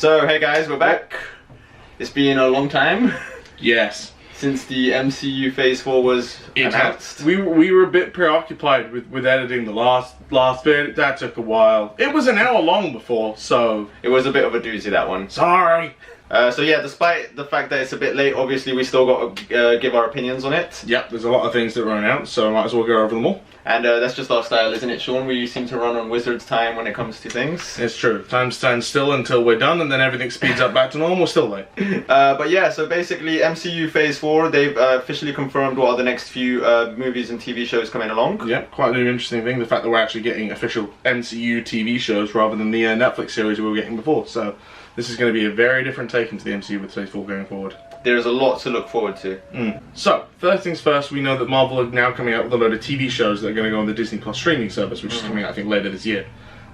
So, hey guys, we're back. It's been a long time. Yes. Since the MCU Phase 4 was announced. We were a bit preoccupied with editing the last bit. That took a while. It was an hour long before, so... It was a bit of a doozy, that one. Sorry. So yeah, despite the fact that it's a bit late, obviously we still got to give our opinions on it. Yep, there's a lot of things that were announced, so I might as well go over them all. And that's just our style, isn't it, Sean? We seem to run on Wizard's time when it comes to things. It's true. Time stands still until we're done, and then everything speeds up back to normal. We're still late. But yeah, so basically MCU Phase 4, they've officially confirmed what are the next few movies and TV shows coming along. Yep, quite an interesting thing, the fact that we're actually getting official MCU TV shows rather than the Netflix series we were getting before. So this is going to be a very different take into the MCU with Phase 4 going forward. There's a lot to look forward to. So, first things first, we know that Marvel are now coming out with a load of TV shows that are going to go on the Disney Plus streaming service, which is coming out, I think, later this year.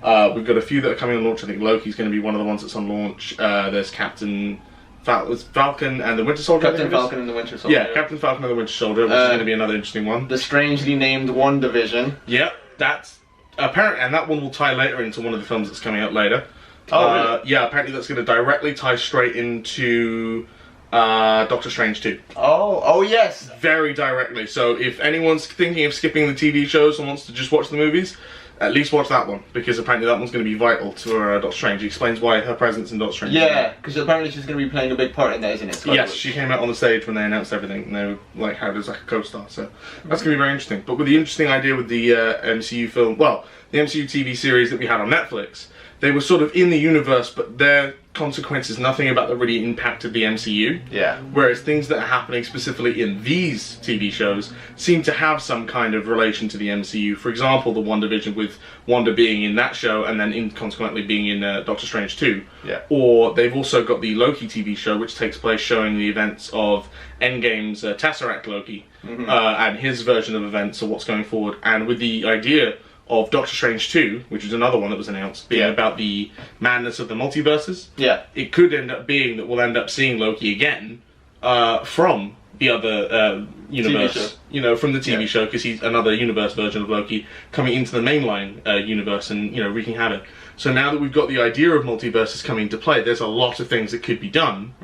We've got a few that are coming on launch. I think Loki's going to be one of the ones that's on launch. There's Falcon and the Winter Soldier. Captain Falcon and the Winter Soldier. Yeah, Captain Falcon and the Winter Soldier, which is going to be another interesting one. The strangely named WandaVision. Yep, that's apparent, and that one will tie later into one of the films that's coming out later. Oh, really? Yeah, apparently that's going to directly tie straight into Doctor Strange 2. Oh yes! Very directly. So if anyone's thinking of skipping the TV shows and wants to just watch the movies, at least watch that one, because apparently that one's going to be vital to Doctor Strange. It explains why her presence in Doctor Strange. Yeah, because apparently she's going to be playing a big part in that, isn't it? Yes, she came out on the stage when they announced everything, and they were like had her as like a co-star. So that's going to be very interesting. But with the interesting idea with the MCU film, well, the MCU TV series that we had on Netflix, they were sort of in the universe, but their consequences, nothing about that really impacted the MCU. Yeah. Whereas things that are happening specifically in these TV shows seem to have some kind of relation to the MCU. For example, the WandaVision with Wanda being in that show and then consequently being in Doctor Strange 2. Yeah. Or they've also got the Loki TV show, which takes place showing the events of Endgame's Tesseract Loki and his version of events or what's going forward. And with the idea of Doctor Strange 2, which was another one that was announced, being about the madness of the multiverses. Yeah. It could end up being that we'll end up seeing Loki again from the other universe. You know, from the TV show, because he's another universe version of Loki coming into the mainline universe and, you know, wreaking havoc. So now that we've got the idea of multiverses coming into play, there's a lot of things that could be done.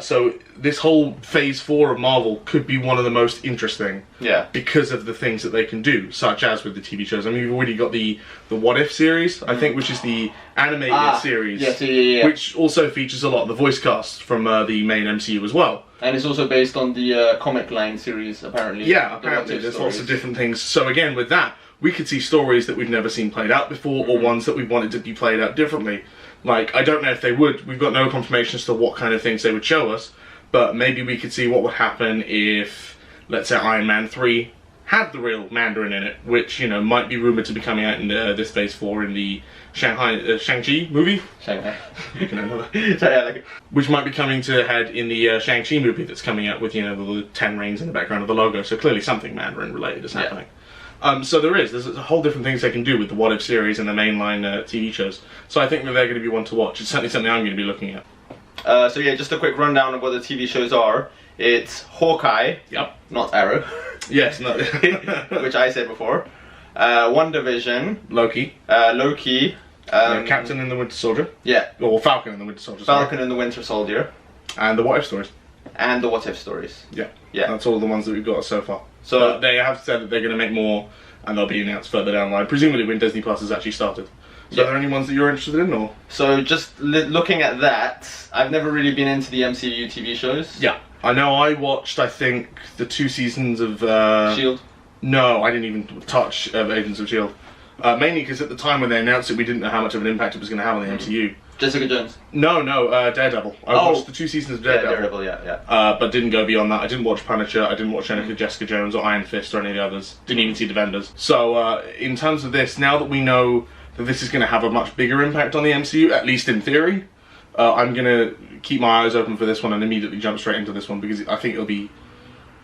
So this whole Phase 4 of Marvel could be one of the most interesting. Yeah. Because of the things that they can do, such as with the TV shows. I mean, we've already got the What If series, I think, which is the animated series. Yes, which also features a lot of the voice cast from the main MCU as well. And it's also based on the comic line series, apparently. Yeah, apparently. There's lots of different things. So again, with that, we could see stories that we've never seen played out before, or ones that we wanted to be played out differently. Like, I don't know if they would. We've got no confirmation as to what kind of things they would show us, but maybe we could see what would happen if, let's say, Iron Man 3 had the real Mandarin in it, which, you know, might be rumoured to be coming out in this Phase 4 in the Shang-Chi movie? Shanghai. You can know that. Which might be coming to a head in the Shang-Chi movie that's coming out with, you know, the 10 rings in the background of the logo, so clearly something Mandarin related is happening. So there's a whole different things they can do with the What If series and the mainline TV shows. So I think that they're going to be one to watch. It's certainly something I'm going to be looking at. So yeah, just a quick rundown of what the TV shows are. It's Hawkeye. Yep. Not Arrow. Yes, no. Which I said before. WandaVision. Loki. Loki. Captain and the Winter Soldier. Yeah. Or Falcon and the Winter Soldier. Falcon and the Winter Soldier. And the What If stories. And the What If stories. Yeah. Yeah. That's all the ones that we've got so far. So but they have said that they're going to make more, and they'll be announced further down the line, presumably when Disney Plus has actually started. So are there any ones that you're interested in, or? So just looking at that, I've never really been into the MCU TV shows. Yeah. I know I watched, I think, the 2 seasons of... S.H.I.E.L.D.? No, I didn't even touch Agents of S.H.I.E.L.D. Mainly because at the time when they announced it, we didn't know how much of an impact it was going to have on the MCU. Jessica Jones? No, Daredevil. I watched the 2 seasons of Daredevil. Yeah, but didn't go beyond that. I didn't watch Punisher, I didn't watch Jessica Jones or Iron Fist or any of the others. Didn't even see Defenders. So, in terms of this, now that we know that this is going to have a much bigger impact on the MCU, at least in theory, I'm going to keep my eyes open for this one and immediately jump straight into this one, because I think it'll be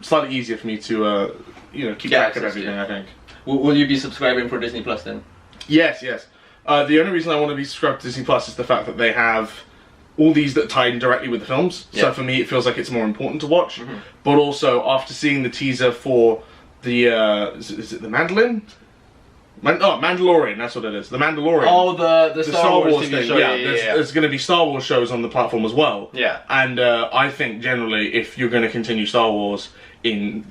slightly easier for me to, you know, keep track of everything, I think. Will you be subscribing for Disney Plus then? Yes. The only reason I want to be subscribed to Disney Plus is the fact that they have all these that tie in directly with the films. So for me, it feels like it's more important to watch. But also, after seeing the teaser for the is it the Mandolin? Mandalorian, that's what it is. The Mandalorian. Oh, the Star Wars TV thing. show. There's going to be Star Wars shows on the platform as well. Yeah. And I think generally, if you're going to continue Star Wars in,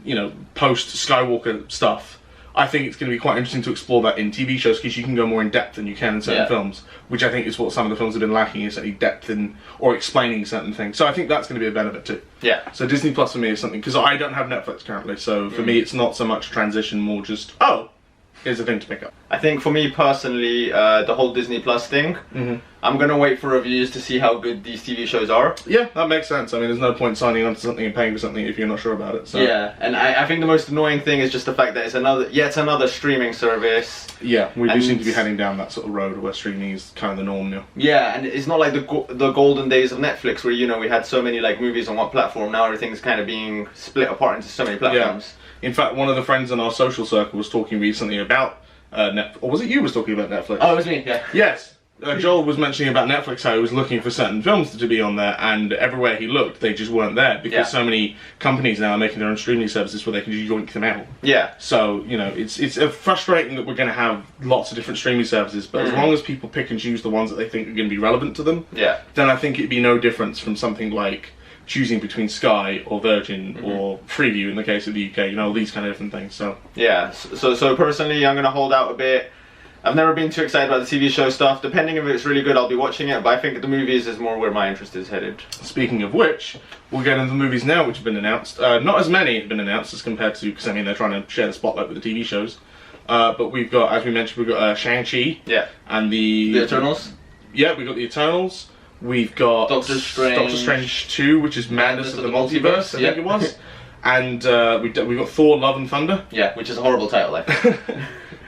post Skywalker stuff, I think it's going to be quite interesting to explore that in TV shows because you can go more in depth than you can in certain films, which I think is what some of the films have been lacking, is certainly depth in or explaining certain things. So I think that's going to be a benefit too. Yeah. So Disney Plus for me is something, because I don't have Netflix currently, so for me it's not so much transition, more just, here's a thing to pick up. I think for me personally, the whole Disney Plus thing, I'm gonna wait for reviews to see how good these TV shows are. Yeah, that makes sense. I mean, there's no point signing on to something and paying for something if you're not sure about it. So. Yeah, and I think the most annoying thing is just the fact that it's another streaming service. Yeah, we do seem to be heading down that sort of road where streaming is kind of the norm now. Yeah, and it's not like the golden days of Netflix where we had so many like movies on one platform. Now everything's kind of being split apart into so many platforms. Yeah. In fact, one of the friends in our social circle was talking recently about Netflix. Or was it you was talking about Netflix? Oh, it was me, yeah. Yes. Joel was mentioning about Netflix, how he was looking for certain films to be on there, and everywhere he looked, they just weren't there, because so many companies now are making their own streaming services where they can just yoink them out. Yeah. So, it's frustrating that we're going to have lots of different streaming services, but as long as people pick and choose the ones that they think are going to be relevant to them, then I think it'd be no difference from something like choosing between Sky or Virgin or Freeview in the case of the UK, these kind of different things. So yeah, so personally, I'm gonna hold out a bit. I've never been too excited about the TV show stuff. Depending if it's really good, I'll be watching it, but I think the movies is more where my interest is headed. Speaking of which, we'll get into the movies now which have been announced. Not as many have been announced as compared to, because they're trying to share the spotlight with the TV shows. But we've got, as we mentioned, we've got Shang-Chi. Yeah. And the Eternals. Yeah, we've got the Eternals. We've got Doctor Strange 2, which is Madness of the Multiverse, I think it was. And we've got Thor: Love and Thunder. Yeah, which is a horrible title, I think.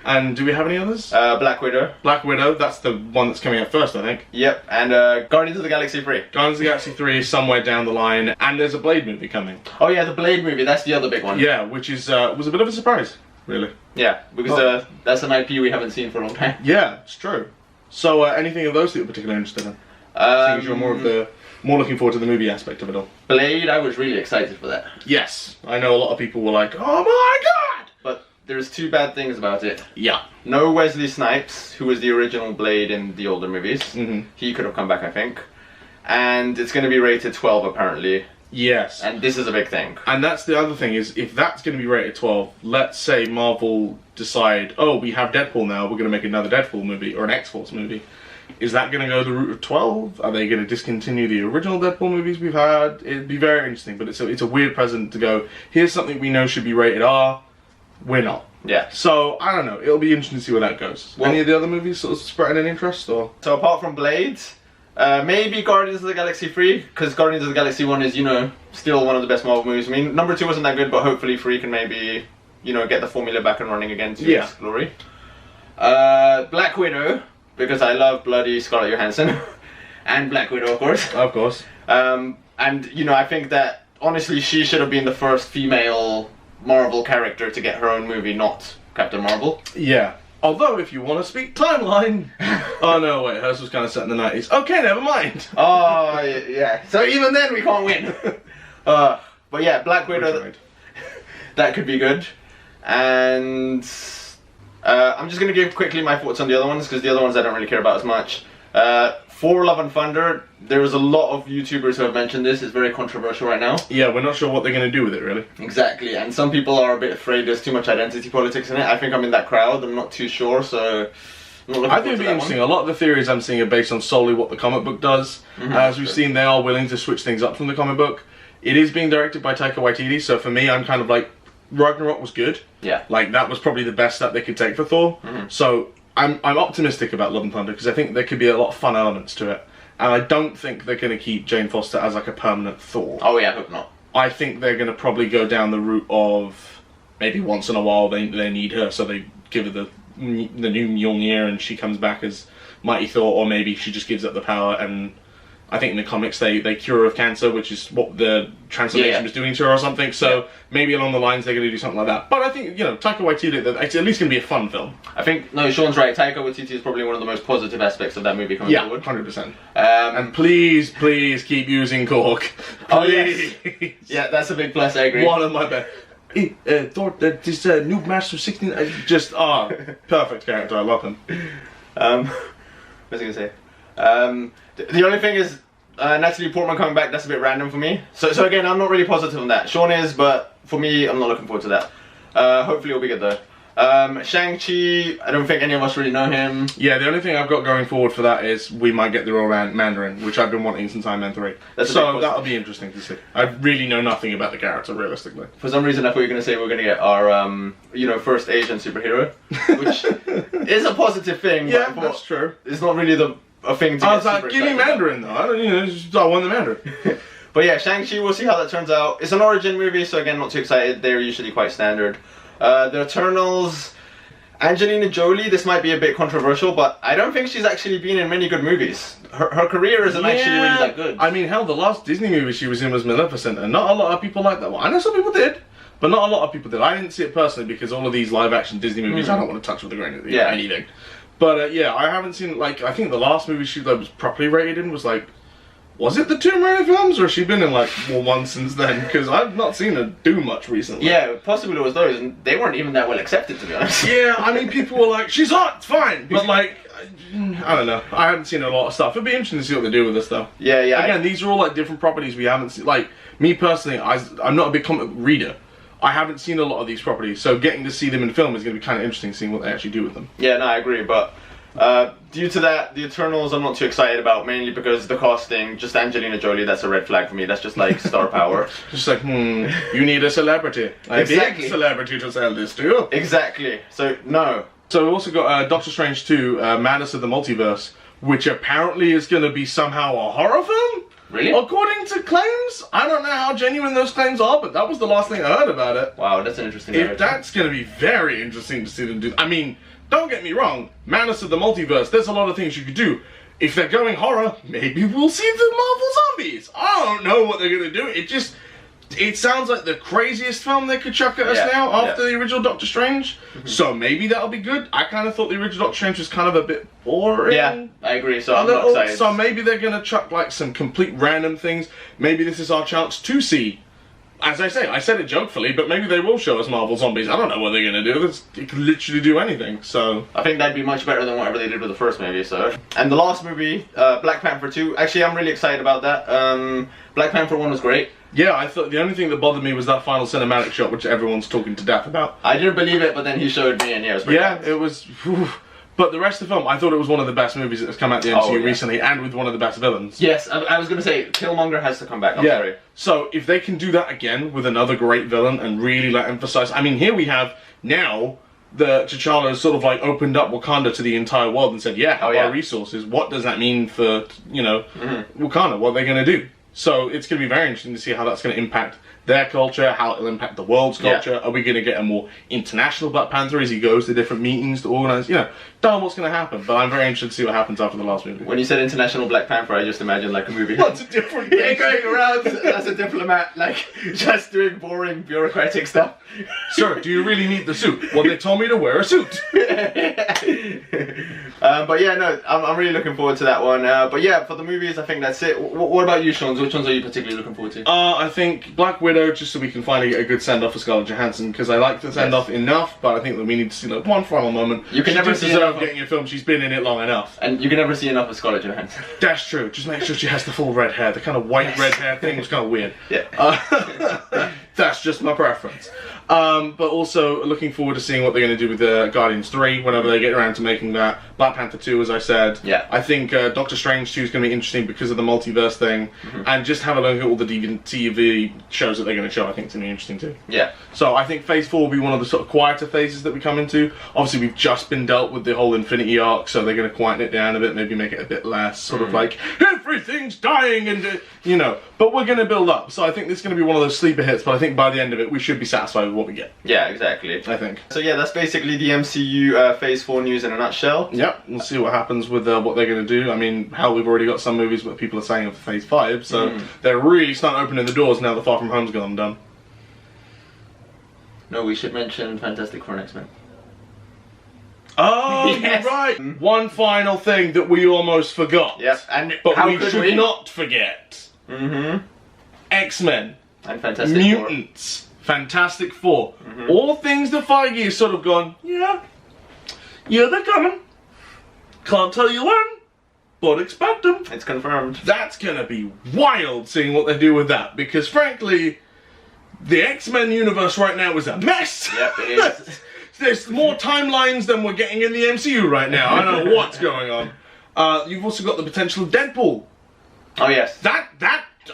And do we have any others? Black Widow. Black Widow, that's the one that's coming out first, I think. Yep, and Guardians of the Galaxy 3. Guardians of the Galaxy 3 is somewhere down the line, and there's a Blade movie coming. Oh yeah, the Blade movie, that's the other big one. Yeah, which is was a bit of a surprise, really. Yeah, because that's an IP we haven't seen for a long time. Yeah, it's true. So anything of those that you're particularly interested in? I think you're more looking forward to the movie aspect of it all. Blade, I was really excited for that. Yes, I know a lot of people were like, oh my god! But there's two bad things about it. Yeah. No Wesley Snipes, who was the original Blade in the older movies. He could have come back, I think. And it's going to be rated 12 apparently. Yes. And this is a big thing. And that's the other thing, is if that's going to be rated 12, let's say Marvel decide, oh, we have Deadpool now, we're going to make another Deadpool movie, or an X-Force movie. Is that going to go the route of 12? Are they going to discontinue the original Deadpool movies we've had? It'd be very interesting, but it's a weird precedent to go, here's something we know should be rated R, we're not. Yeah. So, I don't know, it'll be interesting to see where that goes. Well, any of the other movies sort of spreading an interest, or? So apart from Blade, maybe Guardians of the Galaxy 3, because Guardians of the Galaxy 1 is, still one of the best Marvel movies. I mean, number 2 wasn't that good, but hopefully 3 can maybe, get the formula back and running again to its glory. Black Widow, because I love bloody Scarlett Johansson. And Black Widow, of course. Of course. And, I think that, honestly, she should have been the first female Marvel character to get her own movie, not Captain Marvel. Yeah. Although, if you want to speak timeline... oh, no, wait, hers was kind of set in the 90s. Okay, never mind. Oh, yeah. So even then, we can't win. But yeah, Black Widow, that could be good. And I'm just going to give quickly my thoughts on the other ones, because the other ones I don't really care about as much. For Love and Thunder, there's a lot of YouTubers who have mentioned this. It's very controversial right now. Yeah, we're not sure what they're going to do with it, really. Exactly, and some people are a bit afraid there's too much identity politics in it. I think I'm in that crowd. I'm not too sure, so... I think it'd be interesting. A lot of the theories I'm seeing are based on solely what the comic book does. As we've seen, they are willing to switch things up from the comic book. It is being directed by Taika Waititi, so for me, I'm kind of like, Ragnarok was good. Yeah. Like, that was probably the best step they could take for Thor. So, I'm optimistic about Love and Thunder, because I think there could be a lot of fun elements to it. And I don't think they're going to keep Jane Foster as like a permanent Thor. Oh yeah, I hope not. I think they're going to probably go down the route of maybe once in a while they need her, so they give her the new Mjolnir and she comes back as Mighty Thor, or maybe she just gives up the power. And I think in the comics they cure her of cancer, which is what the transformation was doing to her or something. So maybe along the lines they're going to do something like that. But I think, Taika Waititi, it's at least going to be a fun film. I think, no, Sean's right. Taika Waititi is probably one of the most positive aspects of that movie coming forward. 100%. And please keep using Korg. Please. Oh, yes. Yeah, that's a big plus, I agree. One of my best. hey, Thor, this new Master 16, just, perfect character, I love him. What was I gonna say? The only thing is, Natalie Portman coming back, that's a bit random for me. So again, I'm not really positive on that. Sean is, but for me, I'm not looking forward to that. Hopefully it'll be good though. Shang-Chi, I don't think any of us really know him. Yeah, the only thing I've got going forward for that is we might get the Royal Mandarin, which I've been wanting since Iron Man 3. So that'll be interesting to see. I really know nothing about the character, realistically. For some reason, I thought you were going to say we're going to get our, first Asian superhero, which is a positive thing. Yeah, that's true. It's not really a thing to I was like, give me Mandarin, though. I want the Mandarin. But yeah, Shang-Chi, we'll see how that turns out. It's an origin movie, so again, not too excited. They're usually quite standard. The Eternals, Angelina Jolie, this might be a bit controversial, but I don't think she's actually been in many good movies. Her career isn't actually really that good. I mean, hell, the last Disney movie she was in was Maleficent, and not a lot of people like that one. I know some people did, but not a lot of people did. I didn't see it personally because all of these live-action Disney movies I don't want to touch with a grain of anything. But yeah, I haven't seen, I think the last movie she was properly rated in was was it the Tomb Raider films, or has she been in one since then? Because I've not seen her do much recently. Yeah, possibly it was those, and they weren't even that well accepted, to be honest. Yeah, I mean, people were like, she's hot, it's fine, but I don't know. I haven't seen a lot of stuff. It'd be interesting to see what they do with this, though. Yeah. Again, these are all different properties we haven't seen. Me personally, I'm not a big comic reader. I haven't seen a lot of these properties, so getting to see them in film is going to be kind of interesting, seeing what they actually do with them. Yeah, no, I agree, but due to that, the Eternals I'm not too excited about, mainly because the casting, just Angelina Jolie, that's a red flag for me. That's just star power. Just you need a celebrity. A big celebrity to sell this to. Exactly. So, no. So we also got Doctor Strange 2, Madness of the Multiverse, which apparently is going to be somehow a horror film? Really? According to claims. I don't know how genuine those claims are, but that was the last thing I heard about it. Wow, that's an interesting narrative. That's going to be very interesting to see them do. I mean, don't get me wrong, Madness of the Multiverse, there's a lot of things you could do. If they're going horror, maybe we'll see the Marvel Zombies. I don't know what they're going to do. It sounds like the craziest film they could chuck at us now after the original Doctor Strange. So maybe that'll be good. I kind of thought the original Doctor Strange was kind of a bit boring. Yeah, I agree. So I'm not excited. So maybe they're going to chuck some complete random things. Maybe this is our chance to see. As I say, I said it jokefully, but maybe they will show us Marvel Zombies. I don't know what they're going to do. It could literally do anything, so... I think that'd be much better than whatever they did with the first movie, so... And the last movie, Black Panther 2, actually I'm really excited about that. Black Panther 1 was great. Yeah, I thought the only thing that bothered me was that final cinematic shot, which everyone's talking to death about. I didn't believe it, but then he showed me, and yeah, it was pretty bad. It was... But the rest of the film, I thought it was one of the best movies that has come out the MCU recently, and with one of the best villains. Yes, I was going to say, Killmonger has to come back, I'm sorry. So, if they can do that again with another great villain and really emphasize... I mean, here we have, now, T'Challa has sort of opened up Wakanda to the entire world and said, our resources, what does that mean for, Wakanda? What are they going to do? So, it's going to be very interesting to see how that's going to impact their culture, how it'll impact the world's culture. Are we going to get a more international Black Panther as he goes to different meetings to organise? Don't know what's going to happen, but I'm very interested to see what happens after the last movie. When you said international Black Panther, I just imagined a movie. Lots of different going around as a diplomat, just doing boring bureaucratic stuff. Sir, do you really need the suit? Well, they told me to wear a suit. But yeah, no, I'm really looking forward to that one. But yeah, for the movies, I think that's it. What about you, Sean? Which ones are you particularly looking forward to? I think Black Widow, just so we can finally get a good send-off for Scarlett Johansson, because I like the send-off enough, but I think that we need to see one final moment. You can never see enough getting a film. She's been in it long enough, and you can never see enough of Scarlett Johansson. That's true. Just make sure she has the full red hair. The kind of white red hair thing was kind of weird. Yeah. That's just my preference. But also looking forward to seeing what they're going to do with Guardians 3 whenever they get around to making that. Black Panther 2, as I said. Yeah. I think Doctor Strange 2 is going to be interesting because of the multiverse thing. And just have a look at all the TV shows that they're going to show. I think it's going to be interesting too. Yeah. So I think Phase 4 will be one of the sort of quieter phases that we come into. Obviously, we've just been dealt with the whole Infinity arc, so they're going to quieten it down a bit, maybe make it a bit less sort of everything's dying and, but we're going to build up. So I think this is going to be one of those sleeper hits, but I think by the end of it, we should be satisfied with what we get. Yeah, exactly. I think. So yeah, that's basically the MCU Phase 4 news in a nutshell. Yep, we'll see what happens with what they're going to do. I mean, hell, we've already got some movies that people are saying are for Phase 5, so they're really starting opening the doors now that Far From Home's gone done. No, we should mention Fantastic Four and X-Men. Oh, yes. You're right! One final thing that we almost forgot. Yes, but we should not forget. X-Men. And Fantastic Mutants. Fantastic Four. All things that Feige has sort of gone, yeah, they're coming. Can't tell you when, but expect them. It's confirmed. That's gonna be wild seeing what they do with that, because frankly, the X-Men universe right now is a mess. Yep, it is. There's more timelines than we're getting in the MCU right now. I don't know what's going on. You've also got the potential of Deadpool. Oh yes. That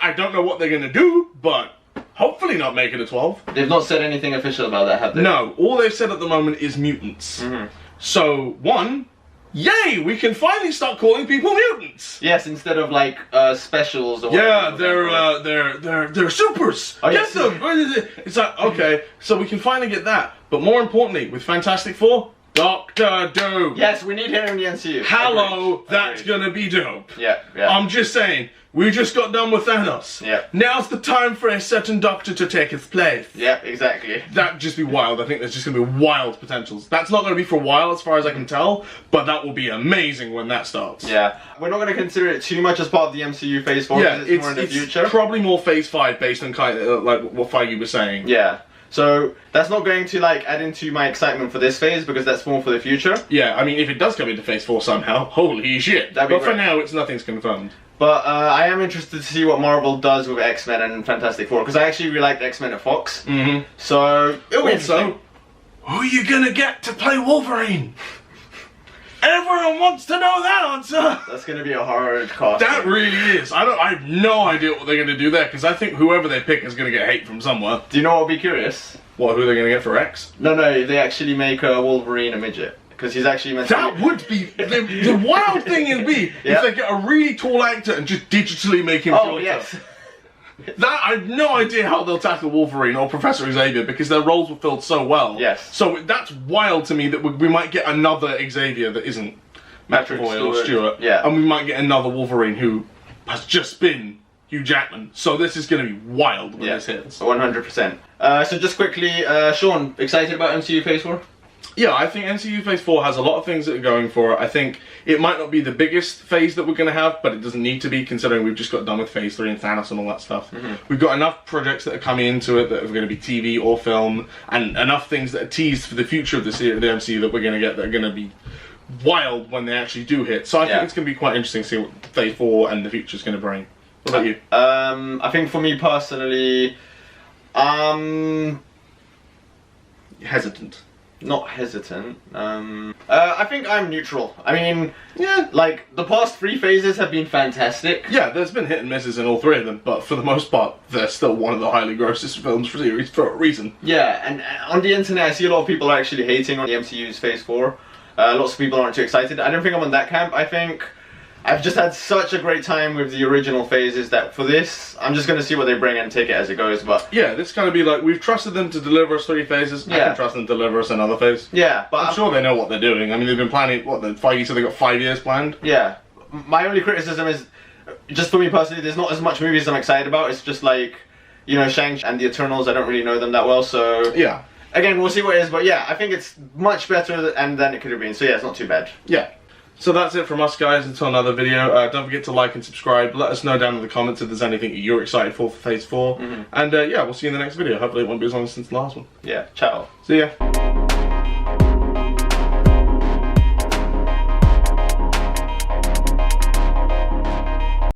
I don't know what they're gonna do, but hopefully not make it a 12. They've not said anything official about that, have they? No, all they've said at the moment is mutants. So, one, yay, we can finally start calling people mutants. Yes, instead of like specials or Yeah, whatever. they're supers. Oh, Get yes. them. It's like, okay, so we can finally get that. But more importantly, with Fantastic Four, Doctor Doom. Yes, we need him in the MCU. Hello, Agreed. that's Agreed. gonna be dope. Yeah, yeah. I'm just saying, we just got done with Thanos. Yeah. Now's the time for a certain Doctor to take his place. Yeah, exactly. That'd just be wild. I think there's just gonna be wild potentials. That's not gonna be for a while, as far as I can tell, but that will be amazing when that starts. Yeah. We're not going to consider it too much as part of the MCU Phase 4, Yeah, because it's more in the future. Probably more Phase 5 based on kind of, like what Feige was saying. Yeah. So that's not going to like add into my excitement for this phase, because that's more for the future. Yeah, I mean, if it does come into Phase 4 somehow, holy shit. That'd be But for great. now, nothing's confirmed. But I am interested to see what Marvel does with X-Men and Fantastic Four, because I actually really liked X-Men at Fox. So it'll be interesting. Also, who are you gonna get to play Wolverine? Everyone wants to know that answer. That's going to be a hard cost. That really is. I have no idea what they're gonna do there, because I think whoever they pick is gonna get hate from somewhere. Do you know what would be curious? What? Who are they gonna get for X? No, they actually make Wolverine a midget, because he's actually meant That to be... would be the wild thing. Would be Yeah. if they get a really tall actor and just digitally make him. Oh, shorter. yes. That I have no idea how they'll tackle Wolverine or Professor Xavier, because their roles were filled so well. Yes. So that's wild to me that we might get another Xavier that isn't Patrick McAvoy or Stewart. Stewart. Yeah. And we might get another Wolverine who has just been Hugh Jackman. So this is going to be wild when this hits. 100%. So just quickly, Sean, excited about MCU Phase 4? Yeah, I think MCU Phase 4 has a lot of things that are going for it. I think it might not be the biggest phase that we're going to have, but it doesn't need to be, considering we've just got done with Phase 3 and Thanos and all that stuff. We've got enough projects that are coming into it that are going to be TV or film, and enough things that are teased for the future of the MCU that we're going to get that are going to be wild when they actually do hit. So I think it's going to be quite interesting to see what Phase 4 and the future is going to bring. What about you? I think for me personally, Hesitant. not hesitant. I think I'm neutral. I mean, Yeah. like, the past 3 phases have been fantastic. Yeah, there's been hit and misses in all 3 of them, but for the most part, they're still one of the highly grossest films for series for a reason. Yeah, and on the internet I see a lot of people are actually hating on the MCU's Phase 4. Lots of people aren't too excited. I don't think I'm on that camp. I think I've just had such a great time with the original phases that for this, I'm just going to see what they bring and take it as it goes. But Yeah, this kind of be like, we've trusted them to deliver us 3 phases, I Yeah. can trust them to deliver us another phase. yeah, but I'm sure they know what they're doing. I mean, they've been planning, the Feige said they got 5 years planned? yeah. My only criticism is, just for me personally, there's not as much movies I'm excited about. It's just like, you know, Shang and the Eternals, I don't really know them that well, so... Yeah. Again, we'll see what it is, but yeah, I think it's much better than it could have been, so yeah, it's not too bad. Yeah. So that's it from us, guys. Until another video. Don't forget to like and subscribe. Let us know down in the comments if there's anything you're excited for Phase 4. And yeah, we'll see you in the next video. Hopefully it won't be as long since the last one. Yeah, ciao. See ya.